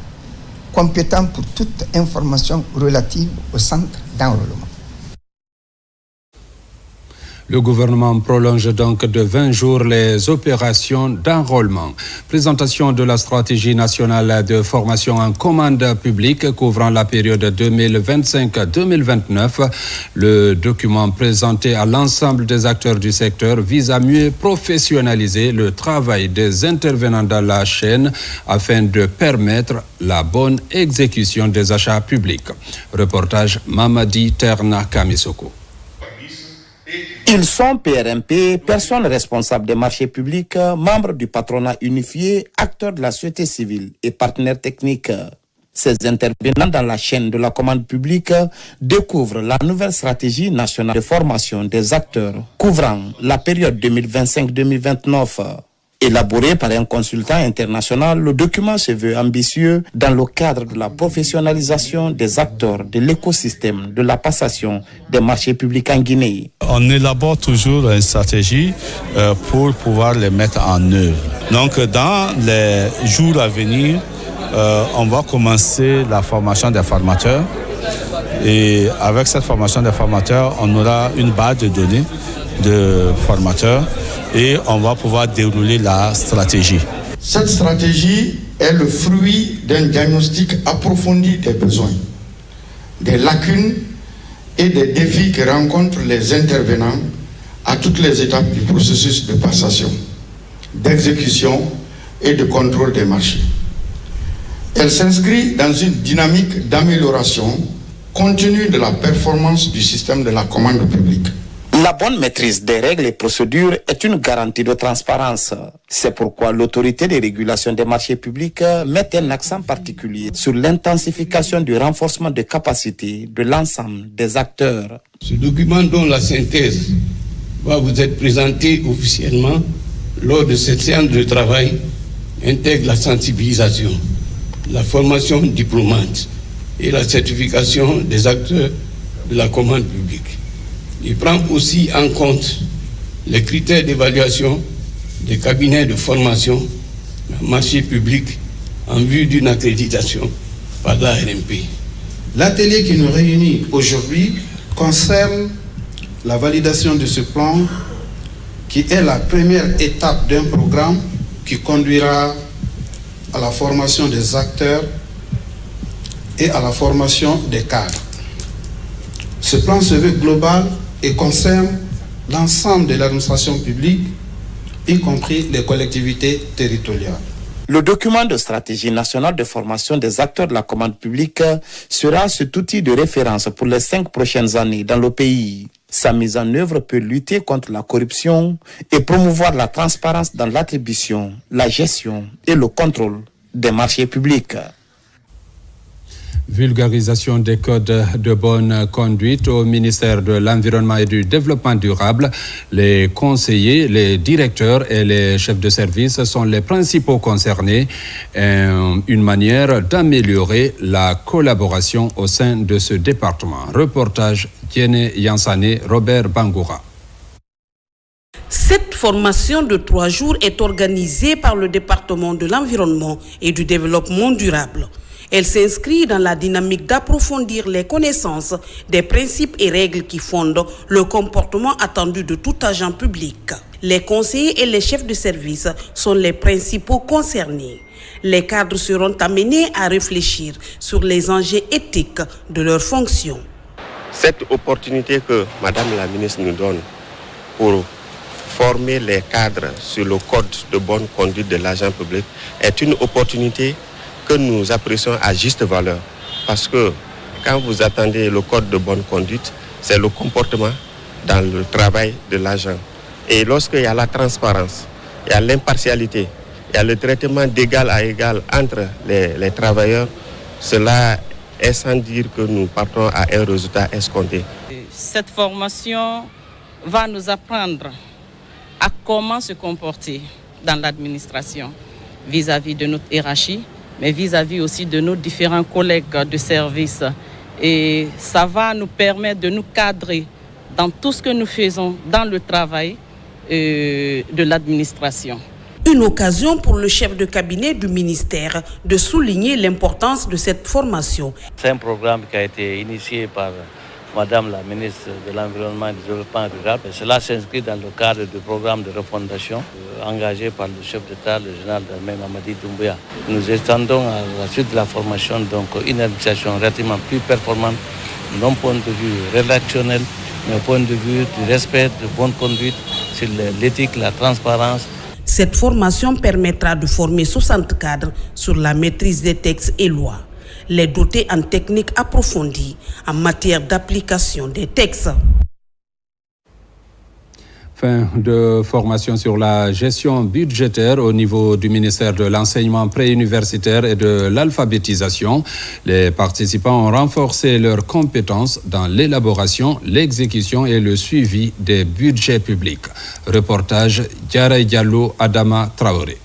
compétent pour toute information relative au centre d'enrôlement. Le gouvernement prolonge donc de 20 jours les opérations d'enrôlement. Présentation de la stratégie nationale de formation en commande publique couvrant la période 2025-2029. Le document présenté à l'ensemble des acteurs du secteur vise à mieux professionnaliser le travail des intervenants dans la chaîne afin de permettre la bonne exécution des achats publics. Reportage Mamadi Terna Kamisoko. Ils sont PRMP, personnes responsables des marchés publics, membres du patronat unifié, acteurs de la société civile et partenaires techniques. Ces intervenants dans la chaîne de la commande publique découvrent la nouvelle stratégie nationale de formation des acteurs couvrant la période 2025-2029. Élaboré par un consultant international, le document se veut ambitieux dans le cadre de la professionnalisation des acteurs de l'écosystème de la passation des marchés publics en Guinée. On élabore toujours une stratégie pour pouvoir les mettre en œuvre. Donc dans les jours à venir, on va commencer la formation des formateurs. Et avec cette formation des formateurs, on aura une base de données de formateurs et on va pouvoir dérouler la stratégie. Cette stratégie est le fruit d'un diagnostic approfondi des besoins, des lacunes et des défis que rencontrent les intervenants à toutes les étapes du processus de passation, d'exécution et de contrôle des marchés. Elle s'inscrit dans une dynamique d'amélioration continue de la performance du système de la commande publique. La bonne maîtrise des règles et procédures est une garantie de transparence. C'est pourquoi l'autorité de régulation des marchés publics met un accent particulier sur l'intensification du renforcement des capacités de l'ensemble des acteurs. Ce document dont la synthèse va vous être présentée officiellement lors de cette séance de travail intègre la sensibilisation, la formation diplômante et la certification des acteurs de la commande publique. Il prend aussi en compte les critères d'évaluation des cabinets de formation en marché public en vue d'une accréditation par l'ARMP. L'atelier qui nous réunit aujourd'hui concerne la validation de ce plan qui est la première étape d'un programme qui conduira à la formation des acteurs et à la formation des cadres. Ce plan se veut global et concerne l'ensemble de l'administration publique, y compris les collectivités territoriales. Le document de stratégie nationale de formation des acteurs de la commande publique sera cet outil de référence pour les 5 prochaines années dans le pays. Sa mise en œuvre peut lutter contre la corruption et promouvoir la transparence dans l'attribution, la gestion et le contrôle des marchés publics. Vulgarisation des codes de bonne conduite au ministère de l'Environnement et du Développement durable. Les conseillers, les directeurs et les chefs de service sont les principaux concernés. Une manière d'améliorer la collaboration au sein de ce département. Reportage Tiene Yansane, Robert Bangoura. Cette formation de 3 jours est organisée par le département de l'Environnement et du Développement durable. Elle s'inscrit dans la dynamique d'approfondir les connaissances des principes et règles qui fondent le comportement attendu de tout agent public. Les conseillers et les chefs de service sont les principaux concernés. Les cadres seront amenés à réfléchir sur les enjeux éthiques de leur fonction. Cette opportunité que Madame la ministre nous donne pour former les cadres sur le code de bonne conduite de l'agent public est une opportunité que nous apprécions à juste valeur. Parce que quand vous attendez le code de bonne conduite, c'est le comportement dans le travail de l'agent. Et lorsqu'il y a la transparence, il y a l'impartialité, il y a le traitement d'égal à égal entre les travailleurs, cela est sans dire que nous partons à un résultat escompté. Cette formation va nous apprendre à comment se comporter dans l'administration vis-à-vis de notre hiérarchie, mais vis-à-vis aussi de nos différents collègues de service. Et ça va nous permettre de nous cadrer dans tout ce que nous faisons dans le travail de l'administration. Une occasion pour le chef de cabinet du ministère de souligner l'importance de cette formation. C'est un programme qui a été initié par Madame la ministre de l'Environnement et du Développement rural. Et cela s'inscrit dans le cadre du programme de refondation engagé par le chef d'État, le général d'armée Mamadi Doumbouya. Nous étendons à la suite de la formation donc une administration relativement plus performante d'un point de vue rédactionnel, mais au point de vue du respect de bonne conduite sur l'éthique, la transparence. Cette formation permettra de former 60 cadres sur la maîtrise des textes et lois, les doter en techniques approfondies en matière d'application des textes. Fin de formation sur la gestion budgétaire au niveau du ministère de l'enseignement préuniversitaire et de l'alphabétisation. Les participants ont renforcé leurs compétences dans l'élaboration, l'exécution et le suivi des budgets publics. Reportage Diarra Diallo, Adama Traoré.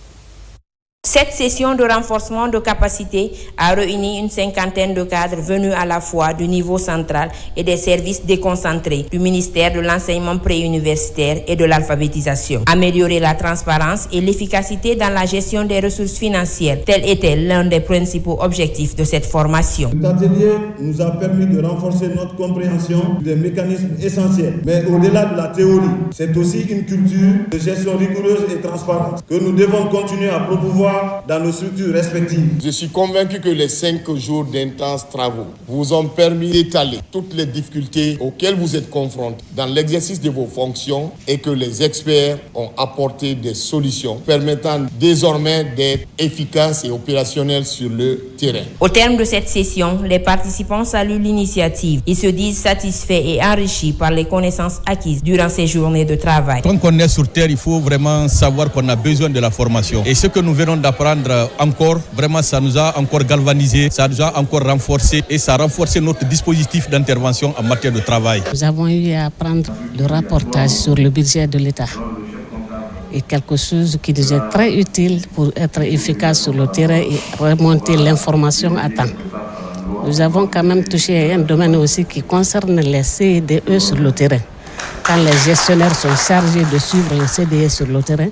Cette session de renforcement de capacité a réuni une cinquantaine de cadres venus à la fois du niveau central et des services déconcentrés du ministère de l'enseignement préuniversitaire et de l'alphabétisation. Améliorer la transparence et l'efficacité dans la gestion des ressources financières, tel était l'un des principaux objectifs de cette formation. Cet atelier nous a permis de renforcer notre compréhension des mécanismes essentiels. Mais au-delà de la théorie, c'est aussi une culture de gestion rigoureuse et transparente que nous devons continuer à promouvoir dans nos structures respectives. Je suis convaincu que les 5 jours d'intenses travaux vous ont permis d'étaler toutes les difficultés auxquelles vous êtes confrontés dans l'exercice de vos fonctions et que les experts ont apporté des solutions permettant désormais d'être efficaces et opérationnels sur le terrain. Au terme de cette session, les participants saluent l'initiative. Ils se disent satisfaits et enrichis par les connaissances acquises durant ces journées de travail. Quand on est sur terre, il faut vraiment savoir qu'on a besoin de la formation. Et ce que nous venons d'apprendre encore, vraiment ça nous a encore galvanisé, ça nous a encore renforcé et ça a renforcé notre dispositif d'intervention en matière de travail. Nous avons eu à apprendre le rapportage sur le budget de l'État et quelque chose qui nous est très utile pour être efficace sur le terrain et remonter l'information à temps. Nous avons quand même touché un domaine aussi qui concerne les CDE sur le terrain. Quand les gestionnaires sont chargés de suivre les CDE sur le terrain,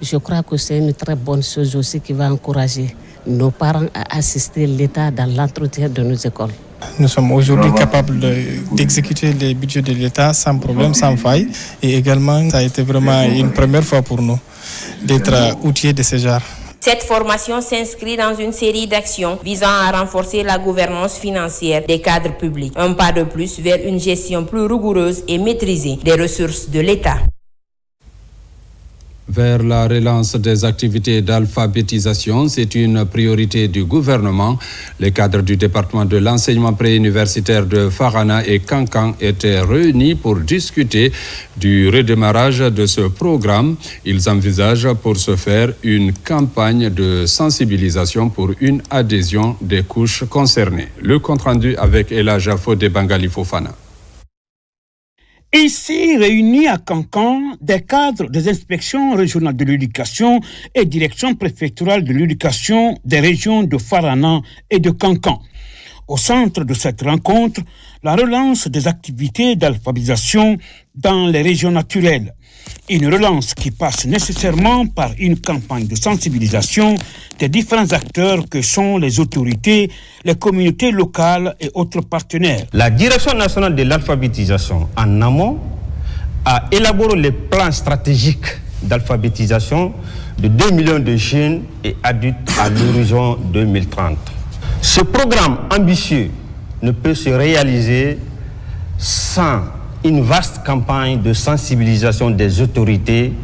je crois que c'est une très bonne chose aussi qui va encourager nos parents à assister l'État dans l'entretien de nos écoles. Nous sommes aujourd'hui capables d'exécuter les budgets de l'État sans problème, sans faille. Et également, ça a été vraiment une première fois pour nous d'être outillés de ce genre. Cette formation s'inscrit dans une série d'actions visant à renforcer la gouvernance financière des cadres publics. Un pas de plus vers une gestion plus rigoureuse et maîtrisée des ressources de l'État. Vers la relance des activités d'alphabétisation, c'est une priorité du gouvernement. Les cadres du département de l'enseignement préuniversitaire de Farana et Kankan étaient réunis pour discuter du redémarrage de ce programme. Ils envisagent pour ce faire une campagne de sensibilisation pour une adhésion des couches concernées. Le compte-rendu avec Elijah Fodé Bangali Fofana. Ici, réunis à Kankan, des cadres des inspections régionales de l'éducation et direction préfectorale de l'éducation des régions de Farana et de Kankan. Au centre de cette rencontre, la relance des activités d'alphabétisation dans les régions naturelles. Une relance qui passe nécessairement par une campagne de sensibilisation des différents acteurs que sont les autorités, les communautés locales et autres partenaires. La Direction nationale de l'alphabétisation en amont a élaboré les plans stratégiques d'alphabétisation de 2 millions de jeunes et adultes à l'horizon 2030. Ce programme ambitieux ne peut se réaliser sans une vaste campagne de sensibilisation des autorités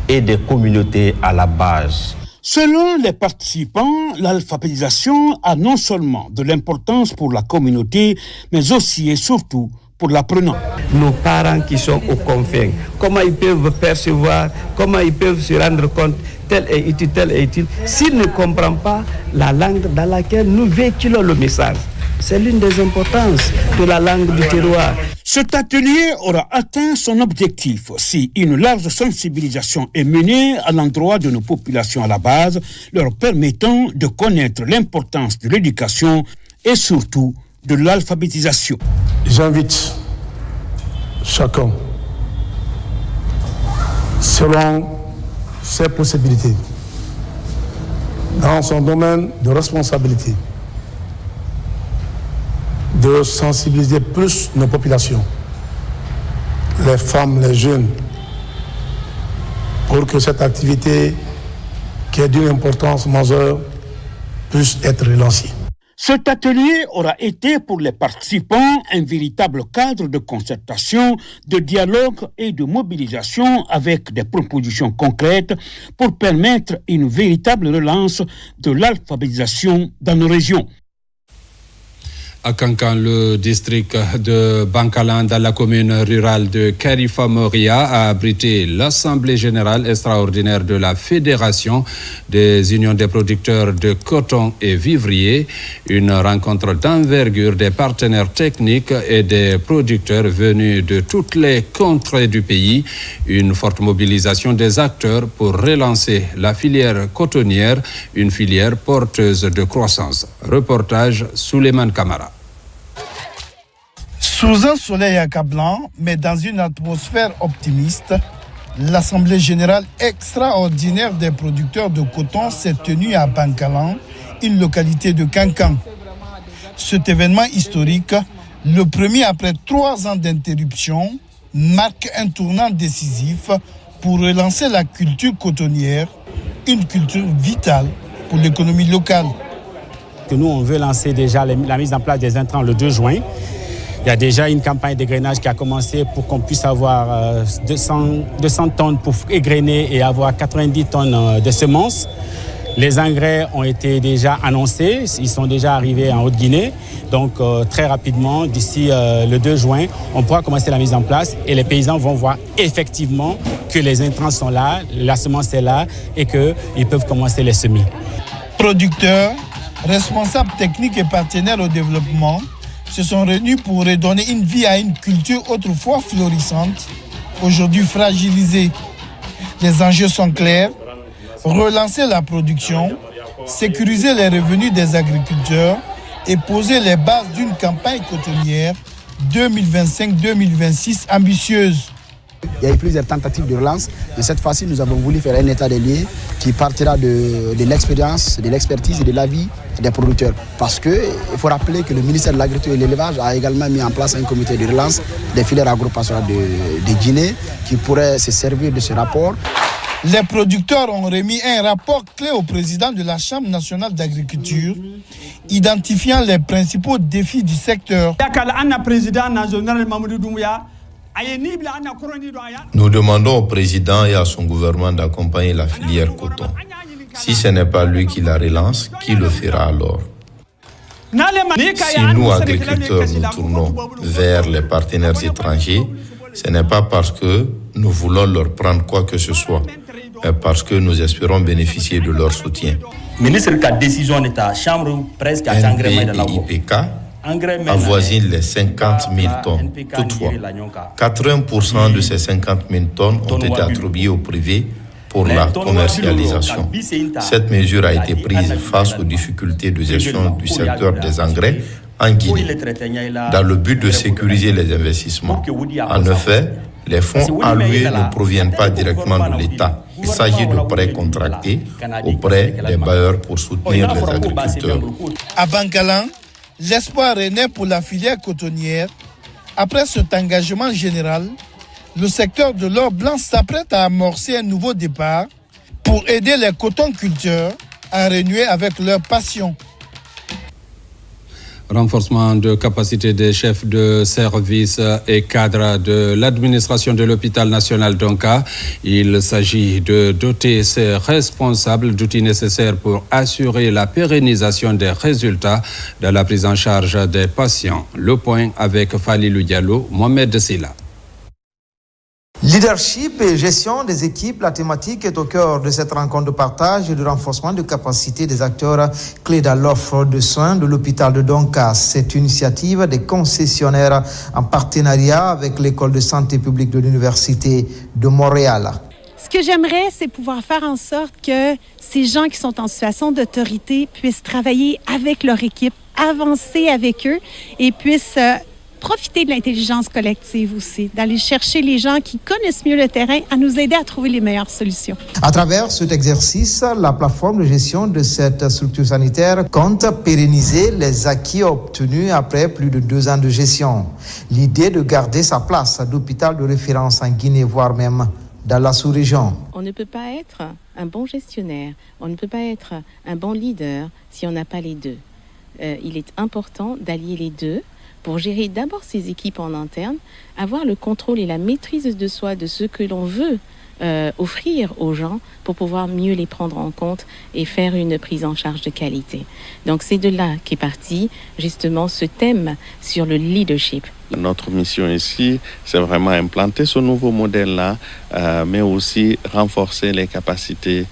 et des communautés à la base. Selon les participants, l'alphabétisation a non seulement de l'importance pour la communauté, mais aussi et surtout pour l'apprenant. Nos parents qui sont aux confins, comment ils peuvent percevoir, comment ils peuvent se rendre compte, tel est utile, s'ils ne comprennent pas la langue dans laquelle nous véhiculons le message. C'est l'une des importances de la langue du terroir. Cet atelier aura atteint son objectif si une large sensibilisation est menée à l'endroit de nos populations à la base, leur permettant de connaître l'importance de l'éducation et surtout de l'alphabétisation. J'invite chacun, selon ses possibilités, dans son domaine de responsabilité, de sensibiliser plus nos populations, les femmes, les jeunes, pour que cette activité qui est d'une importance majeure puisse être relancée. Cet atelier aura été pour les participants un véritable cadre de concertation, de dialogue et de mobilisation avec des propositions concrètes pour permettre une véritable relance de l'alphabétisation dans nos régions. À Kankan, le district de Bankalan, dans la commune rurale de Karifa-Moria, a abrité l'Assemblée générale extraordinaire de la Fédération des unions des producteurs de coton et vivriers, une rencontre d'envergure des partenaires techniques et des producteurs venus de toutes les contrées du pays, une forte mobilisation des acteurs pour relancer la filière cotonnière, une filière porteuse de croissance. Reportage Souleymane Kamara. Sous un soleil accablant, mais dans une atmosphère optimiste, l'Assemblée générale extraordinaire des producteurs de coton s'est tenue à Bankalan, une localité de Kankan. Cet événement historique, le premier après 3 ans d'interruption, marque un tournant décisif pour relancer la culture cotonnière, une culture vitale pour l'économie locale. Nous, on veut lancer déjà la mise en place des intrants le 2 juin. Il y a déjà une campagne d'égrainage qui a commencé pour qu'on puisse avoir 200 tonnes pour égrainer et avoir 90 tonnes de semences. Les engrais ont été déjà annoncés, ils sont déjà arrivés en Haute-Guinée. Donc très rapidement, d'ici le 2 juin, on pourra commencer la mise en place et les paysans vont voir effectivement que les intrants sont là, la semence est là et qu'ils peuvent commencer les semis. Producteurs, responsables techniques et partenaires au développement se sont réunis pour redonner une vie à une culture autrefois florissante, aujourd'hui fragilisée. Les enjeux sont clairs: relancer la production, sécuriser les revenus des agriculteurs et poser les bases d'une campagne cotonnière 2025-2026 ambitieuse. Il y a eu plusieurs tentatives de relance, mais cette fois-ci, nous avons voulu faire un état des lieux qui partira de l'expérience, de l'expertise et de l'avis des producteurs. Parce qu'il faut rappeler que le ministère de l'Agriculture et de l'Élevage a également mis en place un comité de relance des filières agro-pastorales de Guinée qui pourrait se servir de ce rapport. Les producteurs ont remis un rapport clé au président de la Chambre nationale d'agriculture, identifiant les principaux défis du secteur. Nous demandons au président et à son gouvernement d'accompagner la filière coton. Si ce n'est pas lui qui la relance, qui le fera alors? Si nous, agriculteurs, nous tournons vers les partenaires étrangers, ce n'est pas parce que nous voulons leur prendre quoi que ce soit, mais parce que nous espérons bénéficier de leur soutien. NPIPK avoisine les 50 000 tonnes. Toutefois, 80% de ces 50 000 tonnes ont été attribuées au privé pour la commercialisation. Cette mesure a été prise face aux difficultés de gestion du secteur des engrais en Guinée, dans le but de sécuriser les investissements. En effet, les fonds alloués ne proviennent pas directement de l'État. Il s'agit de prêts contractés auprès des bailleurs pour soutenir les agriculteurs. À Bankalan, l'espoir renaît pour la filière cotonnière. Après cet engagement général, le secteur de l'or blanc s'apprête à amorcer un nouveau départ pour aider les cotonculteurs à renouer avec leur passion. Renforcement de capacité des chefs de service et cadres de l'administration de l'hôpital national d'Onka. Il s'agit de doter ces responsables d'outils nécessaires pour assurer la pérennisation des résultats de la prise en charge des patients. Le point avec Falilou Diallo, Mohamed Silla. Leadership et gestion des équipes, la thématique est au cœur de cette rencontre de partage et de renforcement de capacité des acteurs clés dans l'offre de soins de l'hôpital de Donka. Cette initiative des concessionnaires en partenariat avec l'école de santé publique de l'Université de Montréal. Ce que j'aimerais, c'est pouvoir faire en sorte que ces gens qui sont en situation d'autorité puissent travailler avec leur équipe, avancer avec eux et puissent profiter de l'intelligence collective aussi, d'aller chercher les gens qui connaissent mieux le terrain à nous aider à trouver les meilleures solutions. À travers cet exercice, la plateforme de gestion de cette structure sanitaire compte pérenniser les acquis obtenus après plus de 2 ans de gestion. L'idée de garder sa place d'hôpital de référence en Guinée, voire même dans la sous-région. On ne peut pas être un bon gestionnaire, on ne peut pas être un bon leader si on n'a pas les deux. Il est important d'allier les deux pour gérer d'abord ses équipes en interne, avoir le contrôle et la maîtrise de soi de ce que l'on veut offrir aux gens pour pouvoir mieux les prendre en compte et faire une prise en charge de qualité. Donc c'est de là qu'est parti justement ce thème sur le leadership. Notre mission ici, c'est vraiment implanter ce nouveau modèle-là, mais aussi renforcer les capacités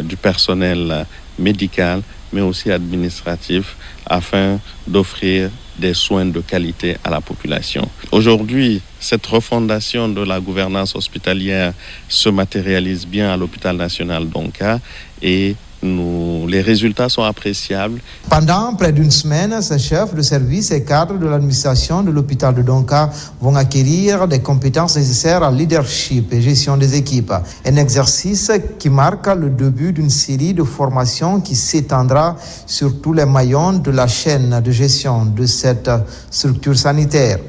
du personnel médical, mais aussi administratif, afin d'offrir des soins de qualité à la population. Aujourd'hui, cette refondation de la gouvernance hospitalière se matérialise bien à l'hôpital national d'Onka et les résultats sont appréciables. Pendant près d'une semaine, ces chefs de service et cadres de l'administration de l'hôpital de Donka vont acquérir des compétences nécessaires à leadership et gestion des équipes. Un exercice qui marque le début d'une série de formations qui s'étendra sur tous les maillons de la chaîne de gestion de cette structure sanitaire.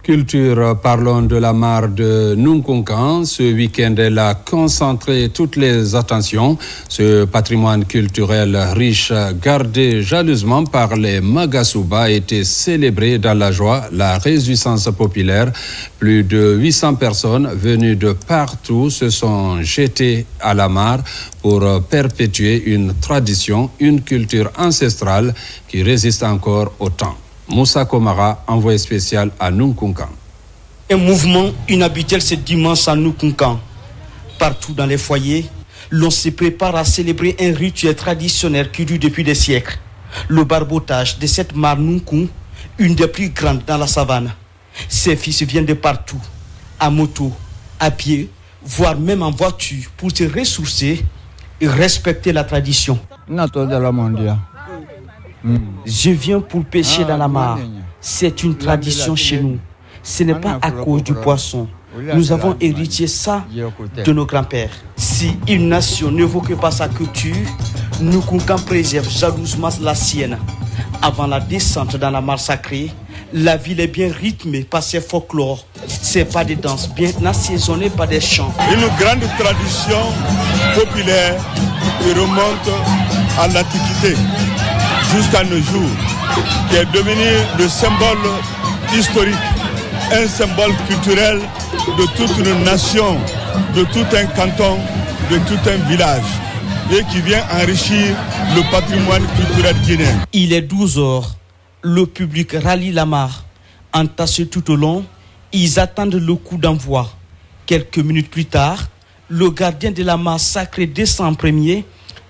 Culture, parlons de la mare de Nunkunkan. Ce week-end, elle a concentré toutes les attentions. Ce patrimoine culturel riche, gardé jalousement par les Magasuba, a été célébré dans la joie, la réjouissance populaire. Plus de 800 personnes venues de partout se sont jetées à la mare pour perpétuer une tradition, une culture ancestrale qui résiste encore au temps. Moussa Komara, envoyé spécial à Nunkunkan. Un mouvement inhabituel ce dimanche à Nunkunkan. Partout dans les foyers, l'on se prépare à célébrer un rituel traditionnel qui dure depuis des siècles. Le barbotage de cette mare Nunkun, une des plus grandes dans la savane. Ses fils viennent de partout, à moto, à pied, voire même en voiture, pour se ressourcer et respecter la tradition. Je viens pour pêcher dans la mare. C'est une tradition chez nous. Ce n'est pas à cause du poisson. Nous avons hérité ça de nos grands-pères. Si une nation n'évoque pas sa culture, Nunkunkan préserve jalousement la sienne. Avant la descente dans la mare sacrée, la ville est bien rythmée par ses folklores. C'est pas des danses bien assaisonnées par des chants. Une grande tradition populaire qui remonte à l'Antiquité jusqu'à nos jours, qui est devenu le symbole historique, un symbole culturel de toute une nation, de tout un canton, de tout un village, et qui vient enrichir le patrimoine culturel guinéen. Il est 12 heures, le public rallie la mare. Entassés tout au long, ils attendent le coup d'envoi. Quelques minutes plus tard, le gardien de la mare sacrée descend en premier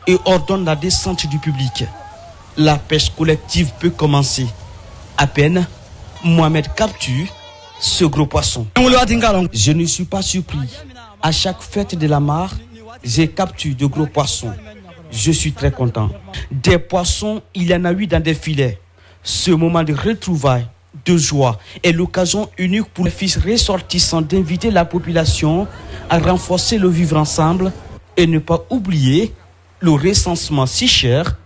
et ordonne la descente du public. La pêche collective peut commencer. À peine, Mohamed capture ce gros poisson. Je ne suis pas surpris. À chaque fête de la mare, j'ai capturé de gros poissons. Je suis très content. Des poissons, il y en a eu dans des filets. Ce moment de retrouvailles, de joie, est l'occasion unique pour les fils ressortissants d'inviter la population à renforcer le vivre ensemble et ne pas oublier le recensement si cher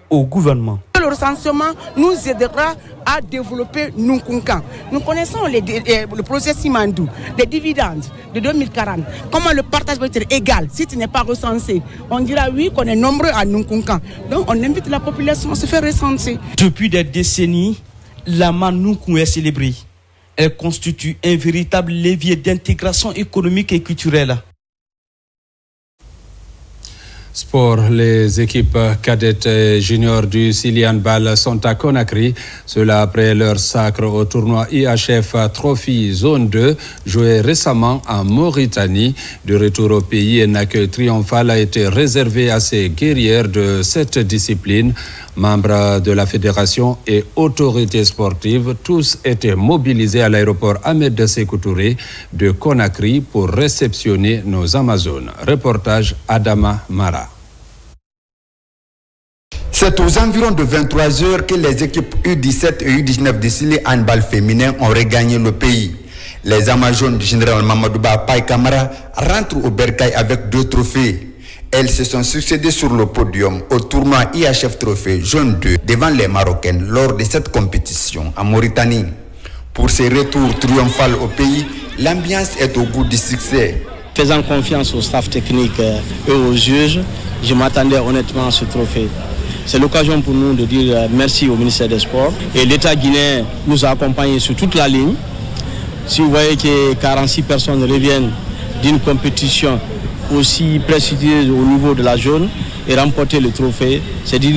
au gouvernement. le recensement nous aidera à développer Nkunkan. Nous connaissons le projet Simandou, les dividendes de 2040. Comment le partage peut être égal si tu n'es pas recensé? On dira oui qu'on est nombreux à Nkunkan. Donc on invite la population à se faire recenser. Depuis des décennies, la Manoukou est célébrée. Elle constitue un véritable levier d'intégration économique et culturelle. Sport, les équipes cadettes et juniors du Sili Handball sont à Conakry. Cela après leur sacre au tournoi IHF Trophy Zone 2, joué récemment en Mauritanie. De retour au pays, un accueil triomphal a été réservé à ces guerrières de cette discipline. Membres de la fédération et autorités sportives, tous étaient mobilisés à l'aéroport Ahmed Sékou Touré de Conakry pour réceptionner nos Amazones. Reportage Adama Mara. C'est aux environs de 23 heures que les équipes U17 et U19 de Sili Handball féminin ont regagné le pays. Les Amazones du général Mamadouba Paye Kamara rentrent au Bercail avec 2 trophées. Elles se sont succédées sur le podium au tournoi IHF Trophy Zone 2 devant les Marocaines lors de cette compétition en Mauritanie. Pour ces retours triomphaux au pays, l'ambiance est au goût du succès. Faisant confiance au staff technique et aux juges, je m'attendais honnêtement à ce trophée. C'est l'occasion pour nous de dire merci au ministère des Sports. Et l'État guinéen nous a accompagnés sur toute la ligne. Si vous voyez que 46 personnes reviennent d'une compétition aussi prestigieuse au niveau de la zone et remporter le trophée, c'est dire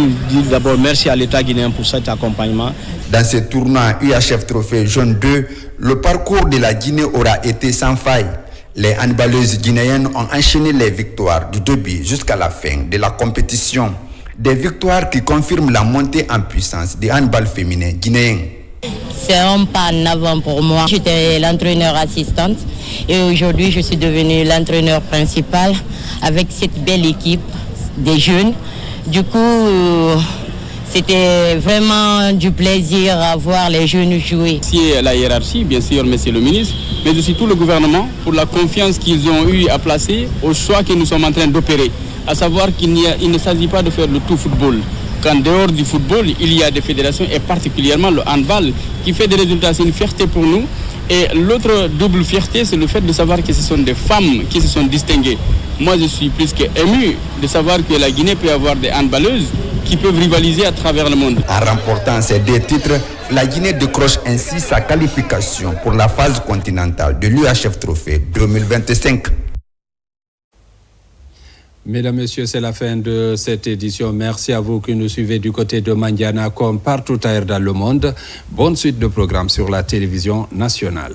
d'abord merci à l'État guinéen pour cet accompagnement. Dans ce tournoi UHF Trophy Zone 2, le parcours de la Guinée aura été sans faille. Les handballeuses guinéennes ont enchaîné les victoires du début jusqu'à la fin de la compétition. Des victoires qui confirment la montée en puissance du handball féminin guinéen. C'est un pas en avant pour moi. J'étais l'entraîneur assistante et aujourd'hui je suis devenue l'entraîneur principal avec cette belle équipe des jeunes. Du coup, c'était vraiment du plaisir à voir les jeunes jouer. C'est la hiérarchie, bien sûr, monsieur le ministre, mais aussi tout le gouvernement pour la confiance qu'ils ont eu à placer au choix que nous sommes en train d'opérer. À savoir qu'il ne s'agit pas de faire le tout football. Qu'en dehors du football, il y a des fédérations et particulièrement le handball qui fait des résultats. C'est une fierté pour nous. Et l'autre double fierté, c'est le fait de savoir que ce sont des femmes qui se sont distinguées. Moi, je suis plus qu'ému de savoir que la Guinée peut avoir des handballeuses qui peuvent rivaliser à travers le monde. En remportant ces 2 titres, la Guinée décroche ainsi sa qualification pour la phase continentale de l'UHF Trophy 2025. Mesdames, Messieurs, c'est la fin de cette édition. Merci à vous qui nous suivez du côté de Mandiana comme partout ailleurs dans le monde. Bonne suite de programmes sur la télévision nationale.